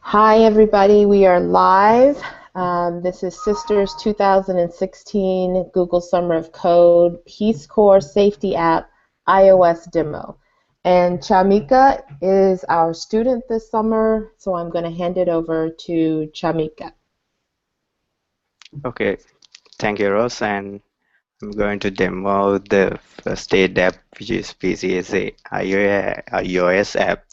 Hi, everybody. We are live. This is Sisters 2016 Google Summer of Code Peace Corps Safety App iOS demo. And Chamika is our student this summer, so I'm going to hand it over to Chamika. Okay, thank you, Ross. And I'm going to demo the first aid app, which is PCSA iOS app,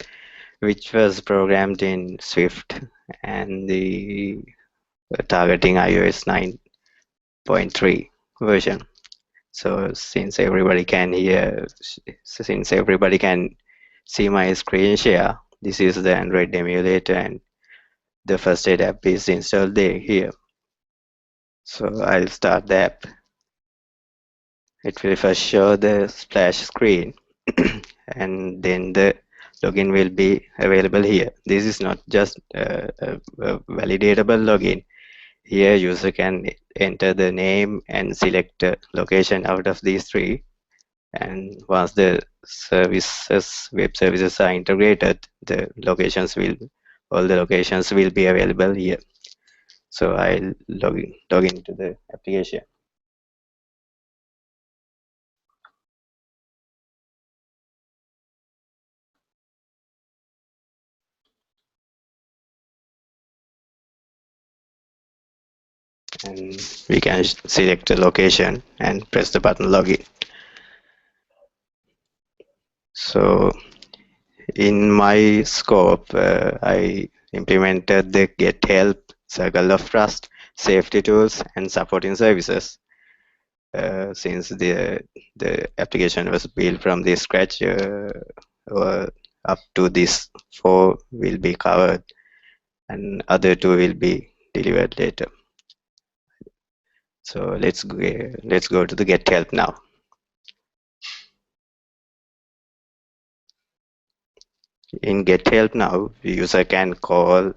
which was programmed in Swift and the targeting iOS 9.3 version. So since everybody can see my screen share, this is the Android emulator and the first aid app is installed here. So I'll start the app. It will first show the splash screen and then the login will be available here. This is not just a validatable login. Here user can enter the name and select a location out of these three, and once the web services are integrated, all the locations will be available here. So I'll log into the application. And we can select a location and press the button login. So in my scope, I implemented the get help, circle of trust, safety tools, and supporting services. Since the application was built from the scratch, up to this 4 will be covered, and other 2 will be delivered later. So let's go to the get help now. In get help now, user can call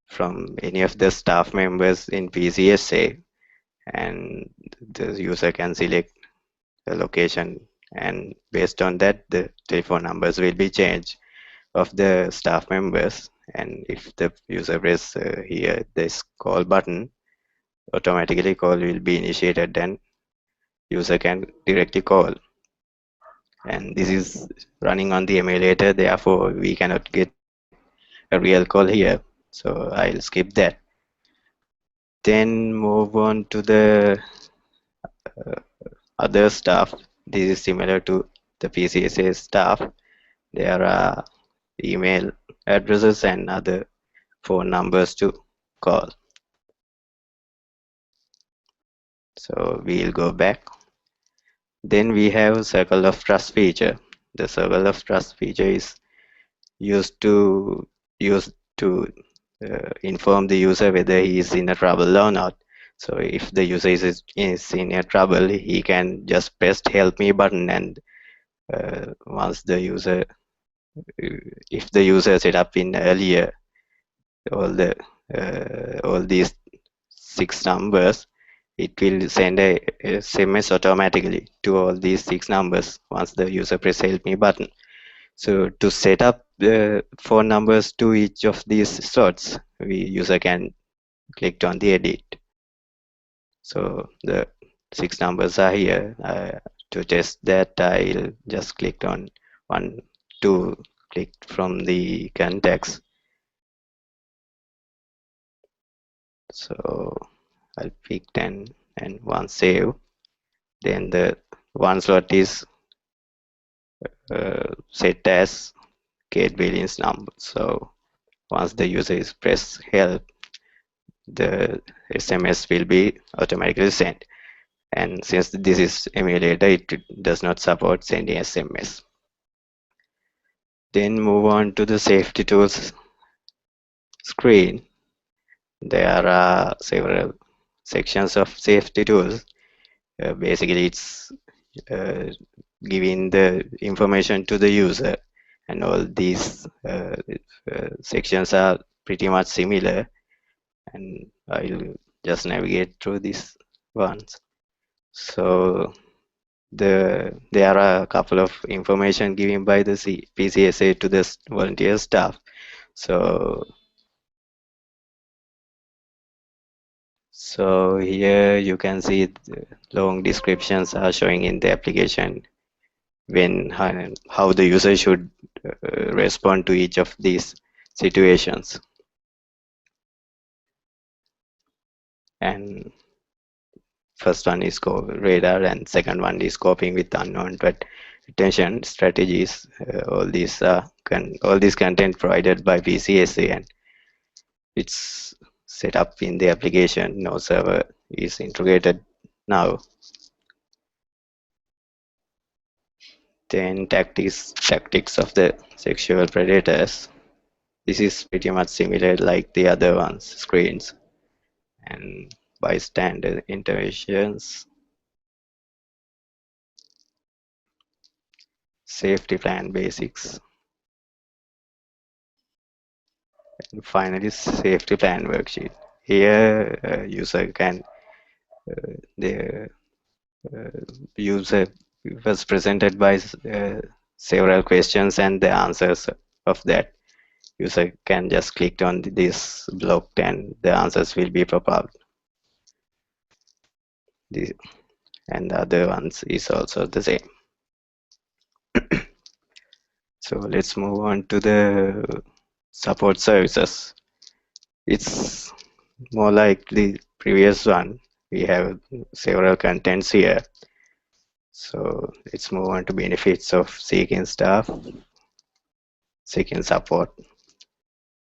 from any of the staff members in PCSA, and the user can select the location, and based on that the telephone numbers will be changed of the staff members. And if the user press here this call button, automatically call will be initiated and user can directly call. And this is running on the emulator, therefore we cannot get a real call here, so I'll skip that. Then move on to the other stuff. This is similar to the PCSA stuff. There are email addresses and other phone numbers to call. So we'll go back. Then we have circle of trust feature. The circle of trust feature is used to inform the user whether he is in a trouble or not. So if the user is in a trouble, he can just press help me button, and once the user if the user set up in earlier all these 6 numbers, it will send a SMS automatically to all these 6 numbers once the user press help me button. So to set up the phone numbers to each of these slots, user can click on the edit. So the 6 numbers are here. To test that, I'll just click on 1, 2, click from the contacts. So I'll pick 10 and 1 save. Then the one slot is set as Kate Billings number. So once the user is press help, the SMS will be automatically sent. And since this is emulator, it does not support sending SMS. Then move on to the safety tools screen. There are several sections of safety tools. Basically, it's giving the information to the user, and all these sections are pretty much similar, and I'll just navigate through these ones. So there are a couple of information given by the PCSA to the volunteer staff. So So here you can see the long descriptions are showing in the application when how the user should respond to each of these situations. And first one is radar, and second one is coping with unknown threat detection strategies. All these content provided by PCSA, and it's set up in the application. No server is integrated now. Then tactics of the sexual predators. This is pretty much similar like the other ones screens, and bystander interventions, safety plan basics, and finally safety plan worksheet. Here user can the user was presented by several questions, and the answers of that user can just click on this block and the answers will be provided. And the other ones is also the same. So let's move on to the support services. It's more like the previous one. We have several contents here. So let's move on to benefits of seeking support.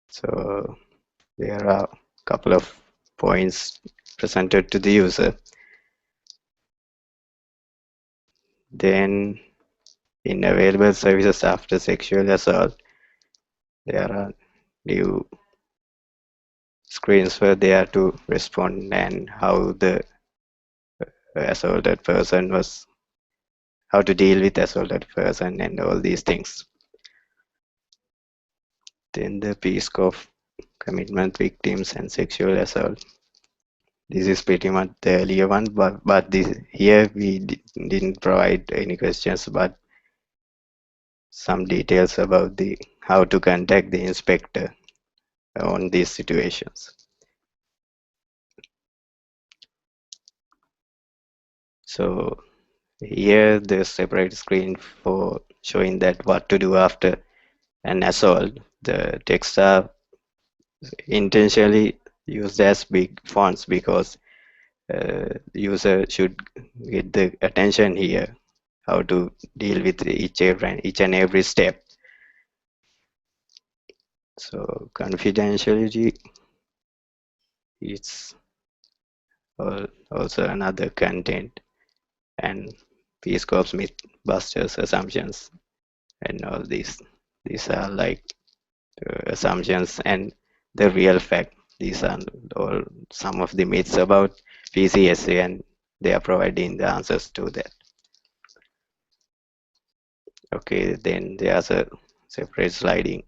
So there are a couple of points presented to the user. Then in available services after sexual assault, there are new screens were there to respond and how the assaulted person was, how to deal with assaulted person and all these things. Then the Peace Corps commitment victims and sexual assault. This is pretty much the earlier one, but here we didn't provide any questions, but some details about the how to contact the inspector on these situations. So here there's separate screen for showing that what to do after an assault. The texts are intentionally used as big fonts because the user should get the attention here, how to deal with each and every step. So confidentiality is also another content, and Peace Corps Mythbusters assumptions and all these. These are like assumptions and the real fact. These are all some of the myths about PCSA, and they are providing the answers to that. Okay, then there's a separate sliding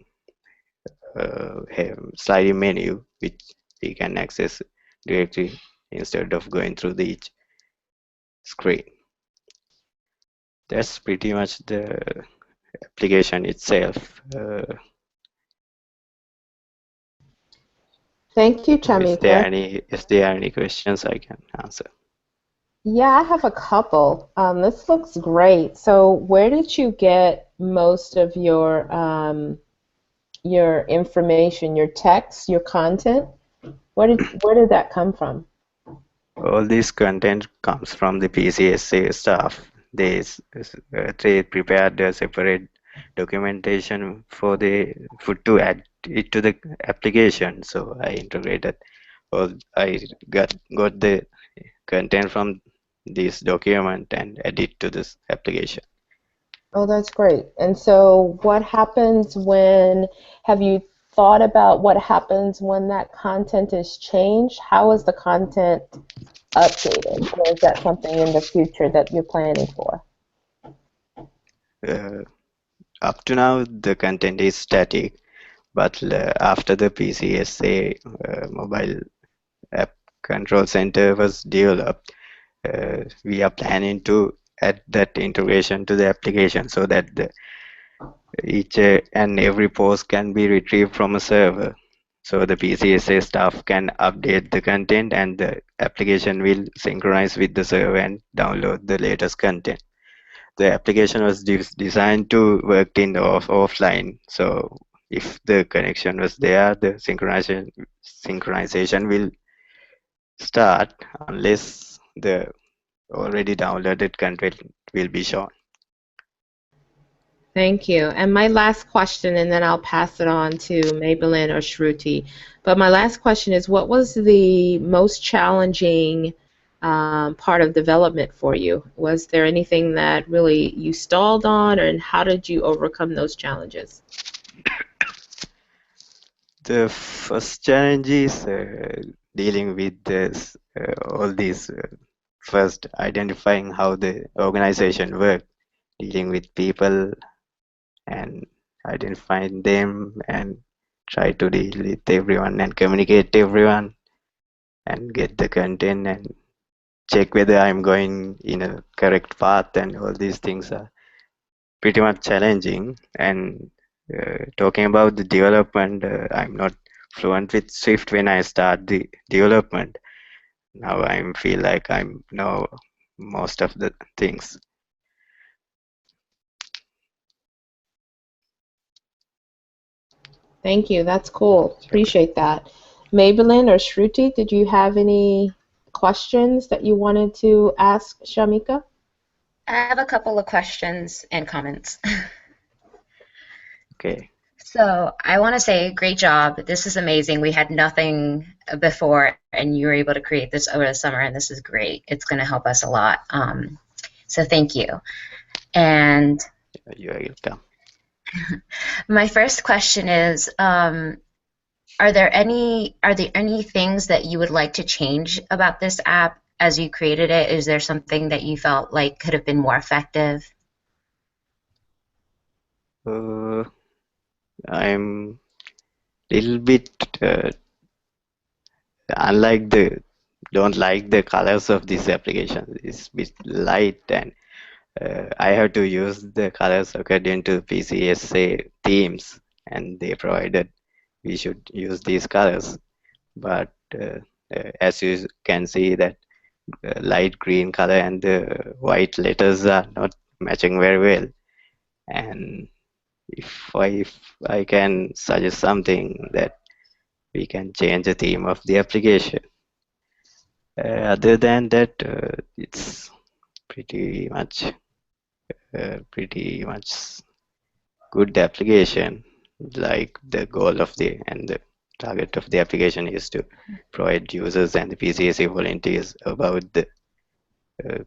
menu which we can access directly instead of going through the each screen. That's pretty much the application itself. Thank you, Is there Chamika. any questions I can answer? Yeah, I have a couple. This looks great. So, where did you get most of your information, your text, your content? Where did that come from? All this content comes from the PCSA staff. They prepared a separate documentation for to add it to the application. So I integrated, or I got the content from this document and add it to this application. Oh, that's great. And so, have you thought about what happens when that content is changed? How is the content updated? Or is that something in the future that you're planning for? Uh, Up to now, the content is static, but after the PCSA mobile app control center was developed, we are planning to add that integration to the application so that each and every post can be retrieved from a server. so the PCSA staff can update the content and the application will synchronize with the server and download the latest content. The application was designed to work in the offline, so if the connection was there, the synchronization will start unless the already downloaded content will be shown. Thank you. And my last question, and then I'll pass it on to Maybelline or Shruti. But my last question is, what was the most challenging part of development for you? Was there anything that really you stalled on, and how did you overcome those challenges? The first challenge is dealing with this, all these, first identifying how the organization works, dealing with people and identifying them and try to deal with everyone and communicate to everyone and get the content and check whether I'm going in a correct path, and all these things are pretty much challenging. And talking about the development, I'm not fluent with Swift when I start the development. Now I feel like I know most of the things. Thank you. That's cool. Appreciate that. Maybelline or Shruti, did you have any questions that you wanted to ask Shamika? I have a couple of questions and comments. Okay. So I want to say, great job. This is amazing. We had nothing before, and you were able to create this over the summer, and this is great. It's going to help us a lot. So thank you. And You're welcome. my first question is, are there any things that you would like to change about this app as you created it? Is there something that you felt like could have been more effective? I'm little bit don't like the colors of this application. It's a bit light, and I have to use the colors according to PCSA themes, and they provided we should use these colors. But as you can see that light green color and the white letters are not matching very well. And if I can suggest something that we can change the theme of the application. Other than that, it's pretty much good application. Like the goal of the target of the application is to provide users and the PCSA volunteers about the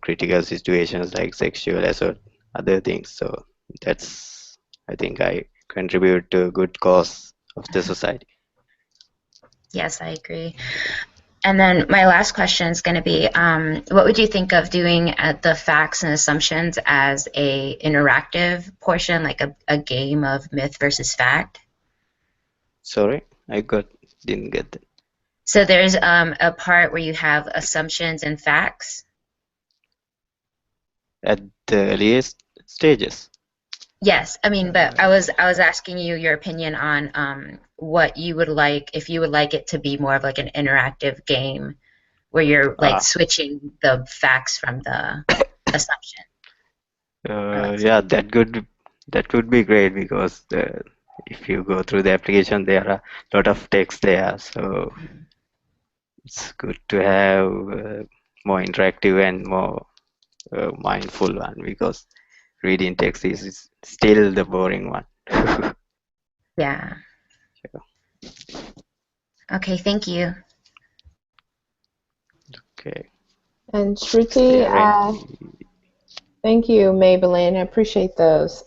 critical situations like sexual assault, other things. So that's, I think I contribute to a good cause of the society. Yes, I agree. And then my last question is going to be, what would you think of doing the facts and assumptions as a interactive portion, like a game of myth versus fact? Sorry, didn't get that. So there's a part where you have assumptions and facts. At the earliest stages. Yes, I mean, but I was asking you your opinion on what you would like, if you would like it to be more of like an interactive game where you're like switching the facts from the assumption. Yeah, that could be great, because if you go through the application, there are a lot of text there, so it's good to have more interactive and more mindful one, because reading text is still the boring one. Yeah. Sure. Okay, thank you. Okay. And Shruti, thank you, Maybelline. I appreciate those.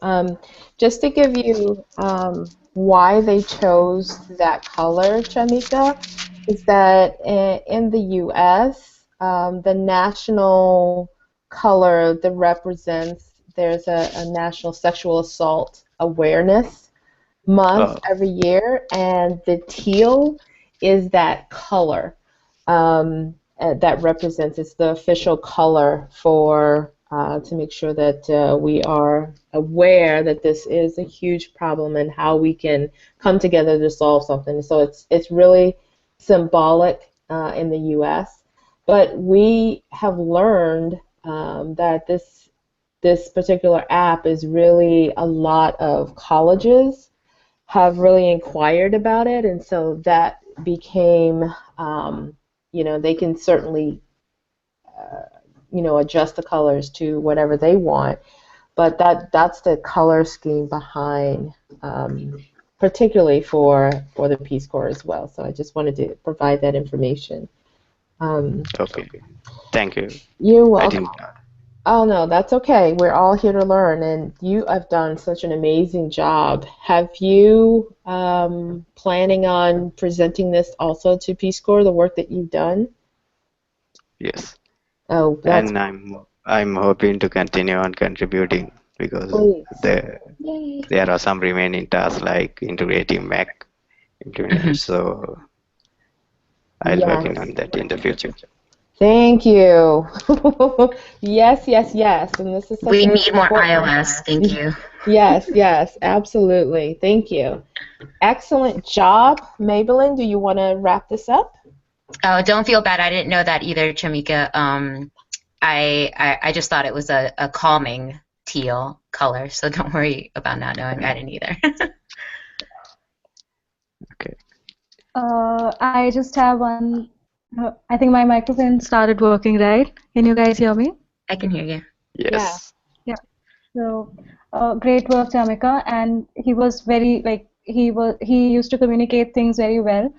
Just to give you why they chose that color, Shamika, is that in the U.S., the national color that represents, there's a National Sexual Assault Awareness Month every year, and the teal is that color that represents, it's the official color for to make sure that we are aware that this is a huge problem and how we can come together to solve something. So it's really symbolic in the U.S., but we have learned that this particular app is really a lot of colleges have really inquired about it, and so that became, they can certainly, adjust the colors to whatever they want, but that's the color scheme behind, particularly for the Peace Corps as well. So I just wanted to provide that information. Okay. Thank you. You're I welcome. didn't know. Oh no, that's okay. We're all here to learn, and you have done such an amazing job. Have you planning on presenting this also to Peace Corps, the work that you've done? Yes. Oh, that's And I'm hoping to continue on contributing because please. there Yay. there are some remaining tasks like integrating Mac implements, so I'll working on Yes. that in the future. Thank you. Yes, yes, yes. And this is such We an need more important. iOS. Thank you. Yes, yes, absolutely. Thank you. Excellent job. Maybelline, do you want to wrap this up? Oh, don't feel bad. I didn't know that either, Chamika. I just thought it was a calming teal color, so don't worry about not knowing. I didn't either. Okay. I just have one. I think my microphone started working, right? Can you guys hear me? I can hear you. Yeah. Yes. Yeah. So, great work, Tamika. And he was he used to communicate things very well.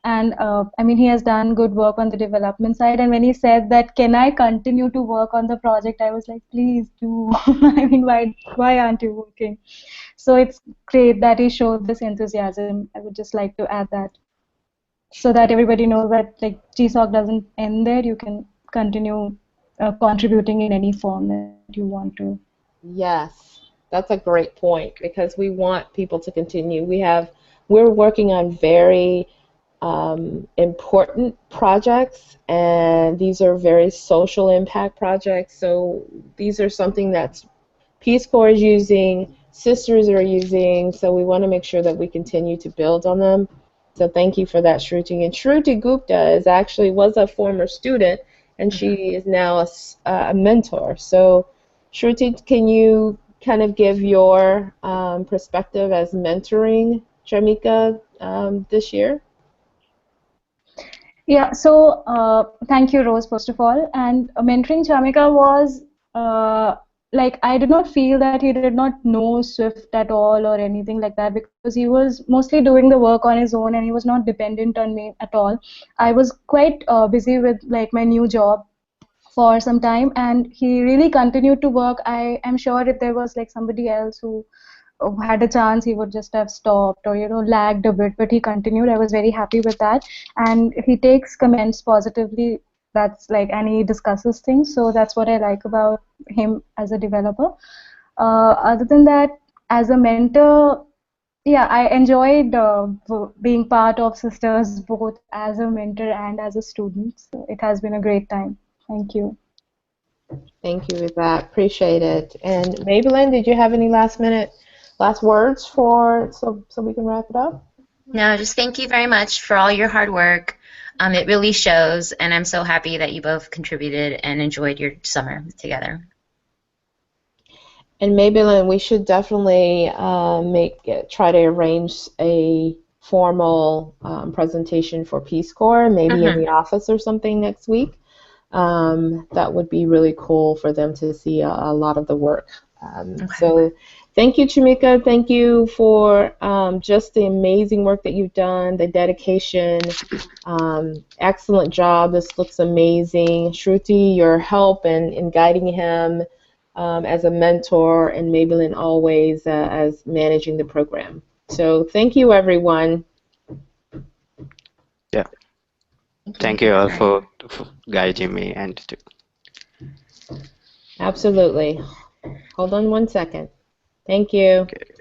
And I mean, he has done good work on the development side. And when he said that, can I continue to work on the project? I was like, please do. I mean, why aren't you working? So it's great that he showed this enthusiasm. I would just like to add that, so that everybody knows that like GSoC doesn't end there. You can continue contributing in any form that you want to. Yes, that's a great point because we want people to continue. We're working on very important projects, and these are very social impact projects. So these are something that's Peace Corps is using, Sisters are using, so we want to make sure that we continue to build on them. So thank you for that, Shruti. And Shruti Gupta was a former student, and she is now a mentor. So Shruti, can you kind of give your perspective as mentoring Shamika this year? Yeah, so thank you, Rose, first of all. And mentoring Chamika was like I did not feel that he did not know Swift at all or anything like that, because he was mostly doing the work on his own and he was not dependent on me at all. I was quite busy with like my new job for some time, and he really continued to work. I am sure if there was like somebody else who had a chance, he would just have stopped or lagged a bit, but he continued. I was very happy with that, and he takes comments positively. That's like, and he discusses things, so that's what I like about him as a developer. Other than that, as a mentor, yeah, I enjoyed being part of Sisters both as a mentor and as a student. So it has been a great time. Thank you. Thank you for that. Appreciate it. And Maybelline, did you have any last words so we can wrap it up? No, just thank you very much for all your hard work. It really shows, and I'm so happy that you both contributed and enjoyed your summer together. And Maybelline, we should definitely try to arrange a formal presentation for Peace Corps, maybe in the office or something next week. That would be really cool for them to see a lot of the work. So thank you, Chamika. Thank you for just the amazing work that you've done, the dedication. Excellent job. This looks amazing. Shruti, your help in guiding him as a mentor, and Maybelline always as managing the program. So thank you, everyone. Yeah. Thank you all for guiding me and Absolutely. Hold on one second. Thank you. okay.